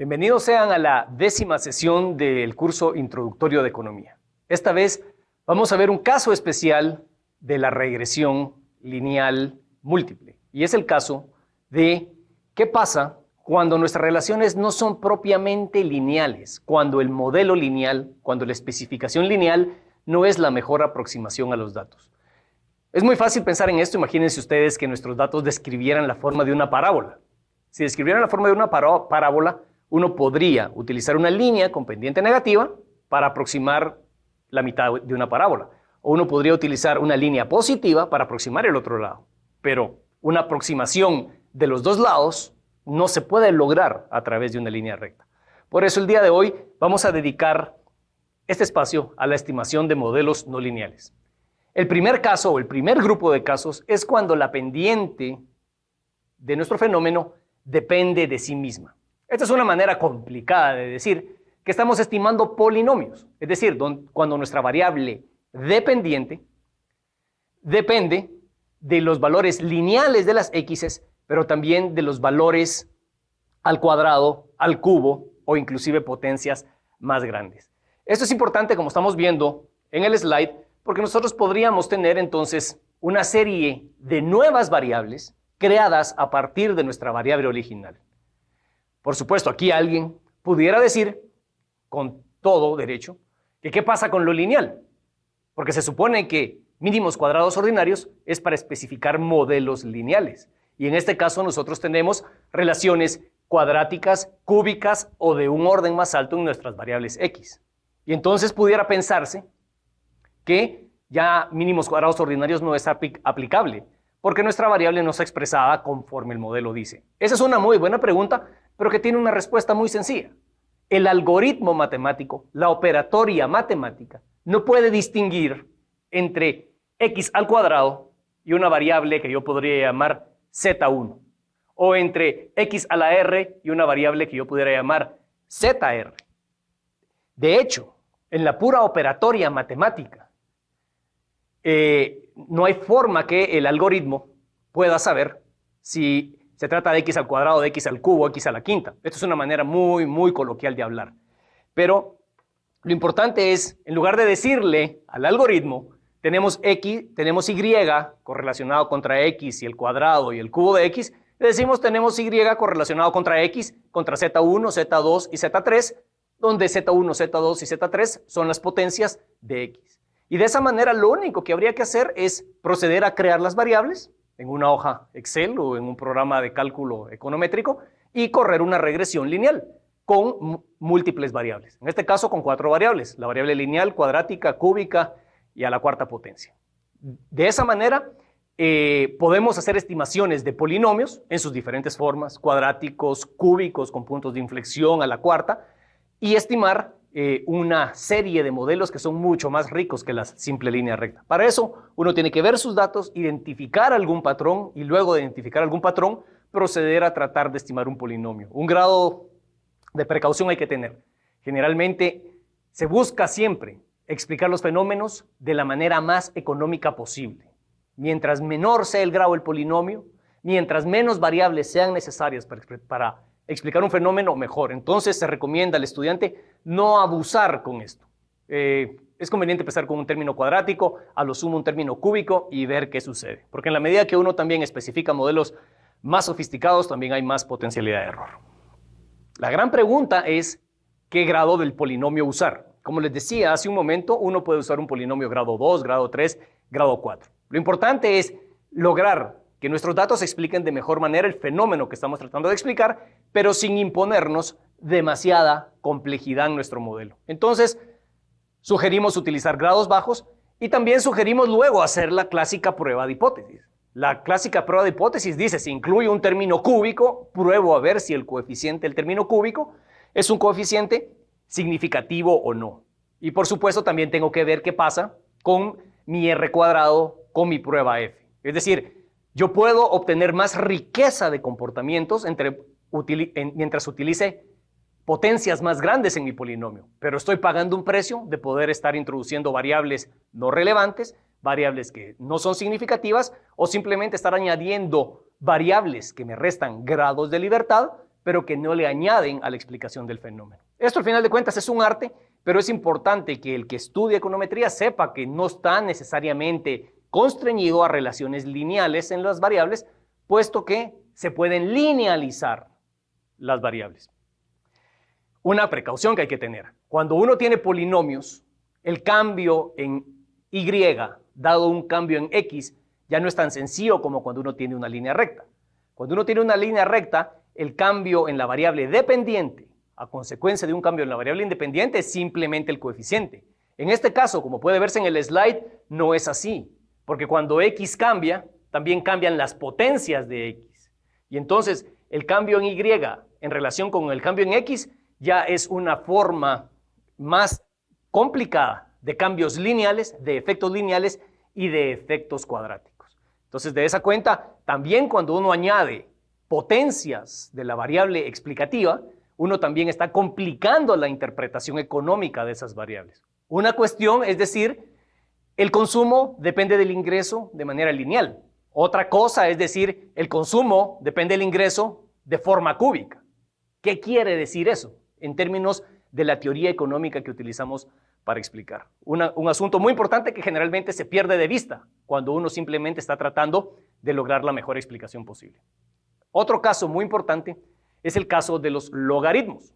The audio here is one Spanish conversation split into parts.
Bienvenidos sean a la 10ª sesión del curso introductorio de economía. Esta vez vamos a ver un caso especial de la regresión lineal múltiple. Y es el caso de qué pasa cuando nuestras relaciones no son propiamente lineales, cuando el modelo lineal, cuando la especificación lineal no es la mejor aproximación a los datos. Es muy fácil pensar en esto. Imagínense ustedes que nuestros datos describieran la forma de una parábola. Si describieran la forma de una parábola, uno podría utilizar una línea con pendiente negativa para aproximar la mitad de una parábola. O uno podría utilizar una línea positiva para aproximar el otro lado. Pero una aproximación de los dos lados no se puede lograr a través de una línea recta. Por eso el día de hoy vamos a dedicar este espacio a la estimación de modelos no lineales. El primer caso o el primer grupo de casos es cuando la pendiente de nuestro fenómeno depende de sí misma. Esta es una manera complicada de decir que estamos estimando polinomios, es decir, cuando nuestra variable dependiente depende de los valores lineales de las x's, pero también de los valores al cuadrado, al cubo o inclusive potencias más grandes. Esto es importante, como estamos viendo en el slide, porque nosotros podríamos tener entonces una serie de nuevas variables creadas a partir de nuestra variable original. Por supuesto, aquí alguien pudiera decir, con todo derecho, que qué pasa con lo lineal, porque se supone que mínimos cuadrados ordinarios es para especificar modelos lineales. Y en este caso nosotros tenemos relaciones cuadráticas, cúbicas o de un orden más alto en nuestras variables x. Y entonces pudiera pensarse que ya mínimos cuadrados ordinarios no es aplicable, porque nuestra variable no está expresada conforme el modelo dice. Esa es una muy buena pregunta, pero que tiene una respuesta muy sencilla. El algoritmo matemático, la operatoria matemática, no puede distinguir entre x al cuadrado y una variable que yo podría llamar z1, o entre x a la r y una variable que yo pudiera llamar zr. De hecho, en la pura operatoria matemática, no hay forma que el algoritmo pueda saber si se trata de x al cuadrado, de x al cubo, x a la quinta. Esto es una manera muy coloquial de hablar. Pero lo importante es, en lugar de decirle al algoritmo, tenemos x, tenemos y correlacionado contra x y el cuadrado y el cubo de x, le decimos tenemos y correlacionado contra x, contra z1, z2 y z3, donde z1, z2 y z3 son las potencias de x. Y de esa manera lo único que habría que hacer es proceder a crear las variables en una hoja Excel o en un programa de cálculo econométrico y correr una regresión lineal con múltiples variables. En este caso con 4 variables, la variable lineal, cuadrática, cúbica y a la cuarta potencia. De esa manera podemos hacer estimaciones de polinomios en sus diferentes formas, cuadráticos, cúbicos con puntos de inflexión a la cuarta, y estimar una serie de modelos que son mucho más ricos que la simple línea recta. Para eso, uno tiene que ver sus datos, identificar algún patrón y luego de identificar algún patrón, proceder a tratar de estimar un polinomio. Un grado de precaución hay que tener. Generalmente se busca siempre explicar los fenómenos de la manera más económica posible. Mientras menor sea el grado del polinomio, mientras menos variables sean necesarias para explicar un fenómeno, mejor. Entonces se recomienda al estudiante no abusar con esto. Es conveniente empezar con un término cuadrático, a lo sumo un término cúbico y ver qué sucede. Porque en la medida que uno también especifica modelos más sofisticados, también hay más potencialidad de error. La gran pregunta es qué grado del polinomio usar. Como les decía hace un momento, uno puede usar un polinomio grado 2, grado 3, grado 4. Lo importante es lograr que nuestros datos expliquen de mejor manera el fenómeno que estamos tratando de explicar, pero sin imponernos demasiada complejidad en nuestro modelo. Entonces, sugerimos utilizar grados bajos y también sugerimos luego hacer la clásica prueba de hipótesis. La clásica prueba de hipótesis dice, si incluye un término cúbico, pruebo a ver si el coeficiente del término cúbico es un coeficiente significativo o no. Y por supuesto también tengo que ver qué pasa con mi r cuadrado, con mi prueba f. Es decir, yo puedo obtener más riqueza de comportamientos mientras utilice potencias más grandes en mi polinomio, pero estoy pagando un precio de poder estar introduciendo variables no relevantes, variables que no son significativas, o simplemente estar añadiendo variables que me restan grados de libertad pero que no le añaden a la explicación del fenómeno. Esto, al final de cuentas, es un arte, pero es importante que el que estudia econometría sepa que no está necesariamente constreñido a relaciones lineales en las variables, puesto que se pueden linealizar las variables. Una precaución que hay que tener: cuando uno tiene polinomios, el cambio en y dado un cambio en x ya no es tan sencillo como cuando uno tiene una línea recta. Cuando uno tiene una línea recta, el cambio en la variable dependiente a consecuencia de un cambio en la variable independiente es simplemente el coeficiente. En este caso, como puede verse en el slide, no es así, porque cuando x cambia, también cambian las potencias de x. Y entonces el cambio en y en relación con el cambio en x ya es una forma más complicada de cambios lineales, de efectos lineales y de efectos cuadráticos. Entonces, de esa cuenta, también cuando uno añade potencias de la variable explicativa, uno también está complicando la interpretación económica de esas variables. Una cuestión es decir, el consumo depende del ingreso de manera lineal. Otra cosa es decir, el consumo depende del ingreso de forma cúbica. ¿Qué quiere decir eso en términos de la teoría económica que utilizamos para explicar? Un asunto muy importante que generalmente se pierde de vista cuando uno simplemente está tratando de lograr la mejor explicación posible. Otro caso muy importante es el caso de los logaritmos.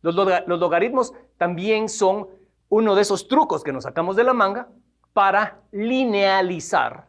Los logaritmos también son uno de esos trucos que nos sacamos de la manga para linealizar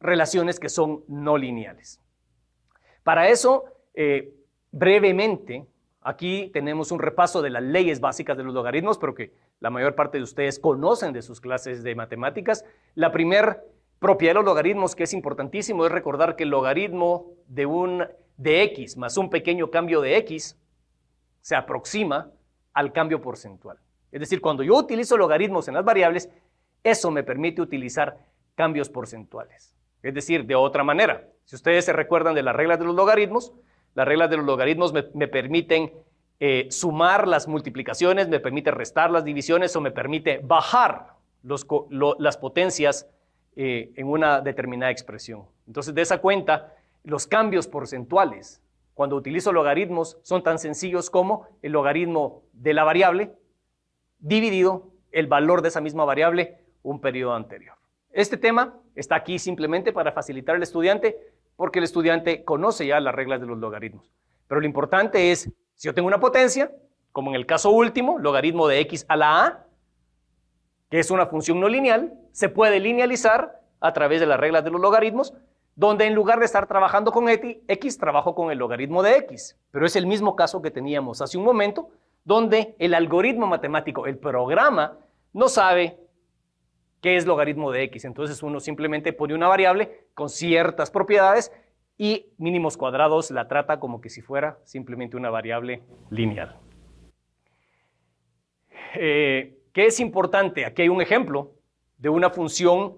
relaciones que son no lineales. Para eso, brevemente, aquí tenemos un repaso de las leyes básicas de los logaritmos, pero que la mayor parte de ustedes conocen de sus clases de matemáticas. La primera propiedad de los logaritmos, que es importantísimo, es recordar que el logaritmo de x más un pequeño cambio de x se aproxima al cambio porcentual. Es decir, cuando yo utilizo logaritmos en las variables, eso me permite utilizar cambios porcentuales. Es decir, de otra manera, si ustedes se recuerdan de las reglas de los logaritmos me permiten sumar las multiplicaciones, me permite restar las divisiones o me permite bajar las potencias en una determinada expresión. Entonces, de esa cuenta, los cambios porcentuales, cuando utilizo logaritmos, son tan sencillos como el logaritmo de la variable dividido el valor de esa misma variable un periodo anterior. Este tema está aquí simplemente para facilitar al estudiante, porque el estudiante conoce ya las reglas de los logaritmos. Pero lo importante es, si yo tengo una potencia, como en el caso último, logaritmo de x a la a, que es una función no lineal, se puede linealizar a través de las reglas de los logaritmos, donde en lugar de estar trabajando con x, trabajo con el logaritmo de x. Pero es el mismo caso que teníamos hace un momento, donde el algoritmo matemático, el programa, no sabe qué es logaritmo de x. Entonces uno simplemente pone una variable con ciertas propiedades y mínimos cuadrados la trata como que si fuera simplemente una variable lineal. ¿Qué es importante? Aquí hay un ejemplo de una función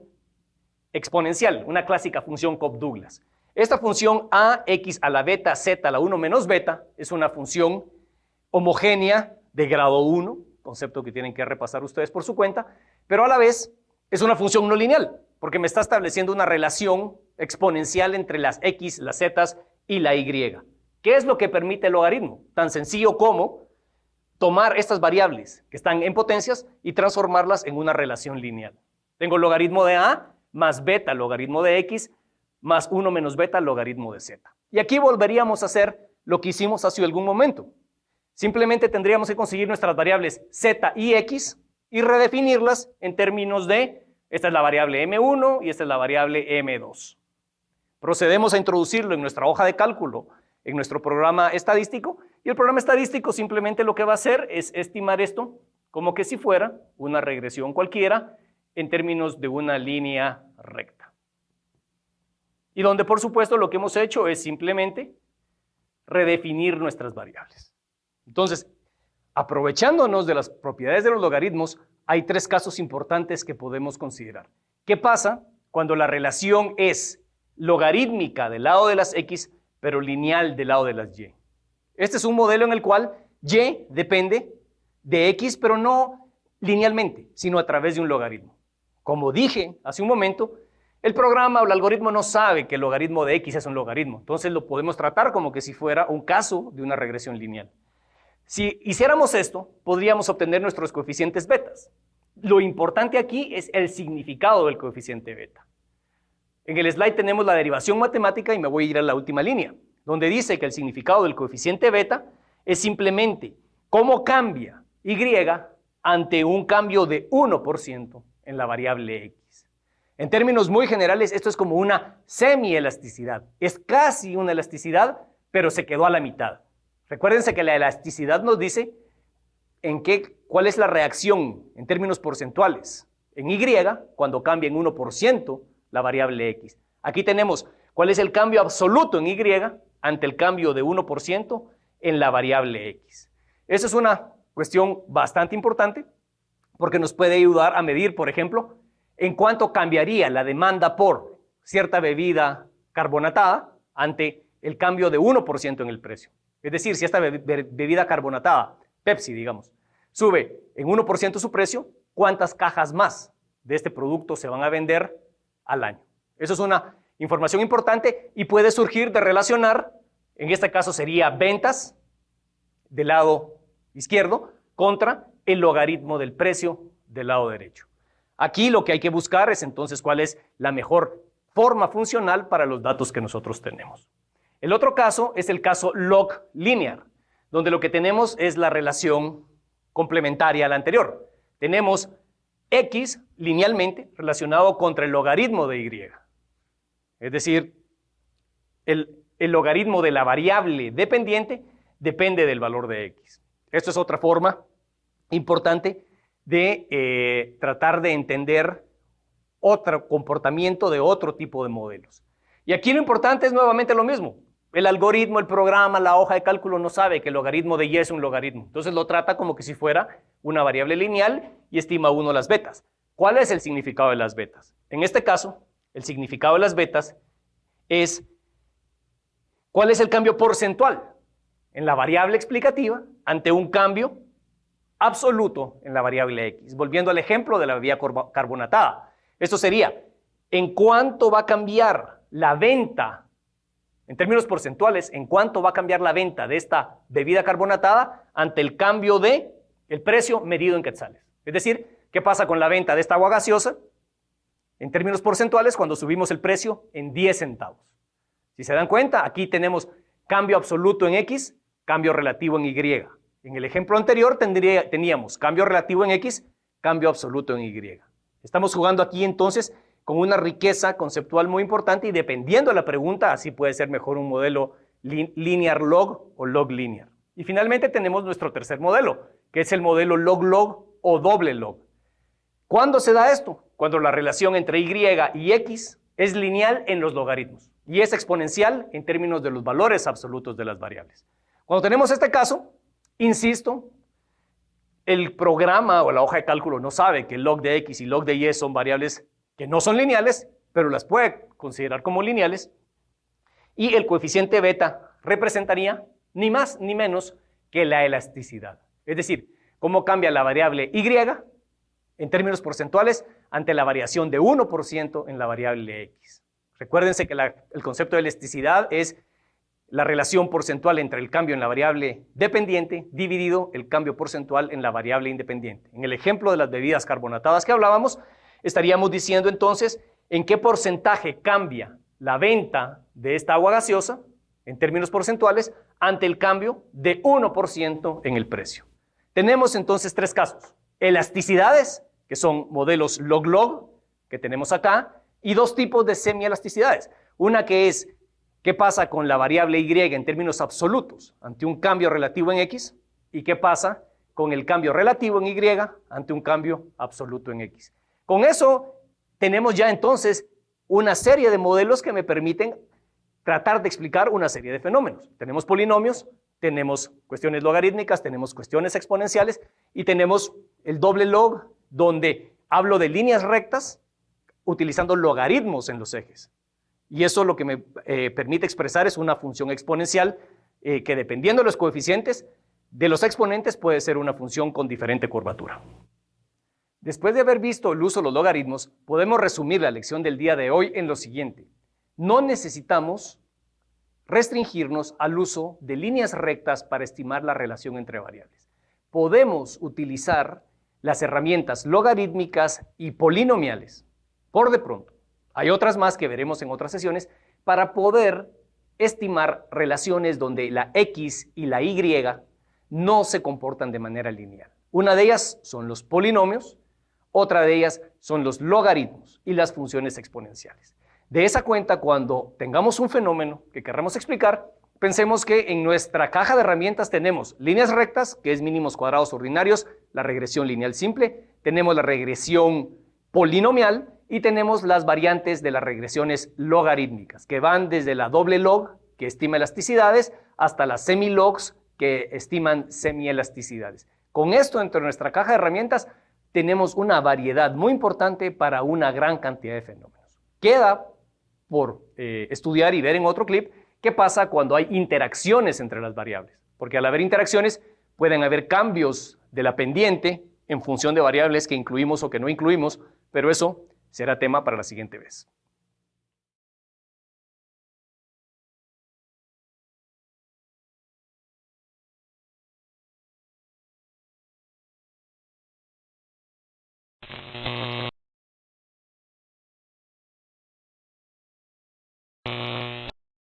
exponencial, una clásica función Cobb-Douglas. Esta función ax a la beta z a la 1 menos beta es una función homogénea de grado 1, concepto que tienen que repasar ustedes por su cuenta, pero a la vez es una función no lineal, porque me está estableciendo una relación exponencial entre las x, las z y la y. ¿Qué es lo que permite el logaritmo? Tan sencillo como tomar estas variables que están en potencias y transformarlas en una relación lineal. Tengo logaritmo de a más beta logaritmo de x más 1 menos beta logaritmo de z. Y aquí volveríamos a hacer lo que hicimos hace algún momento. Simplemente tendríamos que conseguir nuestras variables z y x y redefinirlas en términos de, esta es la variable m1 y esta es la variable m2. Procedemos a introducirlo en nuestra hoja de cálculo, en nuestro programa estadístico, y el programa estadístico simplemente lo que va a hacer es estimar esto como que si fuera una regresión cualquiera en términos de una línea recta. Y donde, por supuesto, lo que hemos hecho es simplemente redefinir nuestras variables. Entonces, aprovechándonos de las propiedades de los logaritmos, hay tres casos importantes que podemos considerar. ¿Qué pasa cuando la relación es logarítmica del lado de las x, pero lineal del lado de las y? Este es un modelo en el cual y depende de x, pero no linealmente, sino a través de un logaritmo. Como dije hace un momento, El programa o el algoritmo no sabe que el logaritmo de x es un logaritmo, entonces lo podemos tratar como que si fuera un caso de una regresión lineal. Si hiciéramos esto, podríamos obtener nuestros coeficientes betas. Lo importante aquí es el significado del coeficiente beta. En el slide tenemos la derivación matemática y me voy a ir a la última línea, donde dice que el significado del coeficiente beta es simplemente cómo cambia y ante un cambio de 1% en la variable x. En términos muy generales, esto es como una semielasticidad. Es casi una elasticidad, pero se quedó a la mitad. Recuérdense que la elasticidad nos dice cuál es la reacción en términos porcentuales en y cuando cambia en 1% la variable x. Aquí tenemos cuál es el cambio absoluto en y ante el cambio de 1% en la variable x. Esa es una cuestión bastante importante porque nos puede ayudar a medir, por ejemplo, en cuánto cambiaría la demanda por cierta bebida carbonatada ante el cambio de 1% en el precio. Es decir, si esta bebida carbonatada, Pepsi, digamos, sube en 1% su precio, ¿cuántas cajas más de este producto se van a vender al año? Eso es una información importante y puede surgir de relacionar, en este caso sería ventas del lado izquierdo contra el logaritmo del precio del lado derecho. Aquí lo que hay que buscar es entonces cuál es la mejor forma funcional para los datos que nosotros tenemos. El otro caso es el caso log linear, donde lo que tenemos es la relación complementaria a la anterior. Tenemos x linealmente relacionado contra el logaritmo de y. Es decir, el logaritmo de la variable dependiente depende del valor de x. Esto es otra forma importante de tratar de entender otro comportamiento de otro tipo de modelos. Y aquí lo importante es nuevamente lo mismo. El algoritmo, el programa, la hoja de cálculo no sabe que el logaritmo de y es un logaritmo. Entonces lo trata como que si fuera una variable lineal y estima uno las betas. ¿Cuál es el significado de las betas? En este caso, el significado de las betas es cuál es el cambio porcentual en la variable explicativa ante un cambio absoluto en la variable x. Volviendo al ejemplo de la bebida carbonatada. Esto sería, ¿en cuánto va a cambiar la venta, en términos porcentuales, en cuánto va a cambiar la venta de esta bebida carbonatada ante el cambio de el precio medido en quetzales? Es decir, ¿qué pasa con la venta de esta agua gaseosa en términos porcentuales cuando subimos el precio en 10 centavos? Si se dan cuenta, aquí tenemos cambio absoluto en x, cambio relativo en y. En el ejemplo anterior teníamos cambio relativo en x, cambio absoluto en y. Estamos jugando aquí entonces con una riqueza conceptual muy importante y dependiendo de la pregunta, así puede ser mejor un modelo linear log o log linear. Y finalmente tenemos nuestro tercer modelo, que es el modelo log-log o doble log. ¿Cuándo se da esto? Cuando la relación entre y y x es lineal en los logaritmos y es exponencial en términos de los valores absolutos de las variables. Cuando tenemos este caso, insisto, el programa o la hoja de cálculo no sabe que el log de x y log de y son variables que no son lineales, pero las puede considerar como lineales, y el coeficiente beta representaría ni más ni menos que la elasticidad. Es decir, cómo cambia la variable y en términos porcentuales ante la variación de 1% en la variable x. Recuérdense que el concepto de elasticidad es la relación porcentual entre el cambio en la variable dependiente dividido el cambio porcentual en la variable independiente. En el ejemplo de las bebidas carbonatadas que hablábamos, estaríamos diciendo entonces en qué porcentaje cambia la venta de esta agua gaseosa en términos porcentuales ante el cambio de 1% en el precio. Tenemos entonces tres casos: elasticidades, que son modelos log-log que tenemos acá, y dos tipos de semielasticidades. Una que es qué pasa con la variable y en términos absolutos ante un cambio relativo en x y qué pasa con el cambio relativo en y ante un cambio absoluto en x. Con eso tenemos ya entonces una serie de modelos que me permiten tratar de explicar una serie de fenómenos. Tenemos polinomios, tenemos cuestiones logarítmicas, tenemos cuestiones exponenciales y tenemos el doble log, donde hablo de líneas rectas utilizando logaritmos en los ejes. Y eso lo que me permite expresar es una función exponencial que, dependiendo de los coeficientes de los exponentes, puede ser una función con diferente curvatura. Después de haber visto el uso de los logaritmos, podemos resumir la lección del día de hoy en lo siguiente. No necesitamos restringirnos al uso de líneas rectas para estimar la relación entre variables. Podemos utilizar las herramientas logarítmicas y polinomiales, por de pronto. Hay otras más que veremos en otras sesiones, para poder estimar relaciones donde la X y la Y no se comportan de manera lineal. Una de ellas son los polinomios, otra de ellas son los logaritmos y las funciones exponenciales. De esa cuenta, cuando tengamos un fenómeno que queramos explicar, pensemos que en nuestra caja de herramientas tenemos líneas rectas, que es mínimos cuadrados ordinarios, la regresión lineal simple, tenemos la regresión polinomial y tenemos las variantes de las regresiones logarítmicas, que van desde la doble log, que estima elasticidades, hasta las semilogs, que estiman semielasticidades. Con esto, dentro de nuestra caja de herramientas, tenemos una variedad muy importante para una gran cantidad de fenómenos. Queda por estudiar y ver en otro clip qué pasa cuando hay interacciones entre las variables, porque al haber interacciones pueden haber cambios de la pendiente en función de variables que incluimos o que no incluimos, pero eso será tema para la siguiente vez.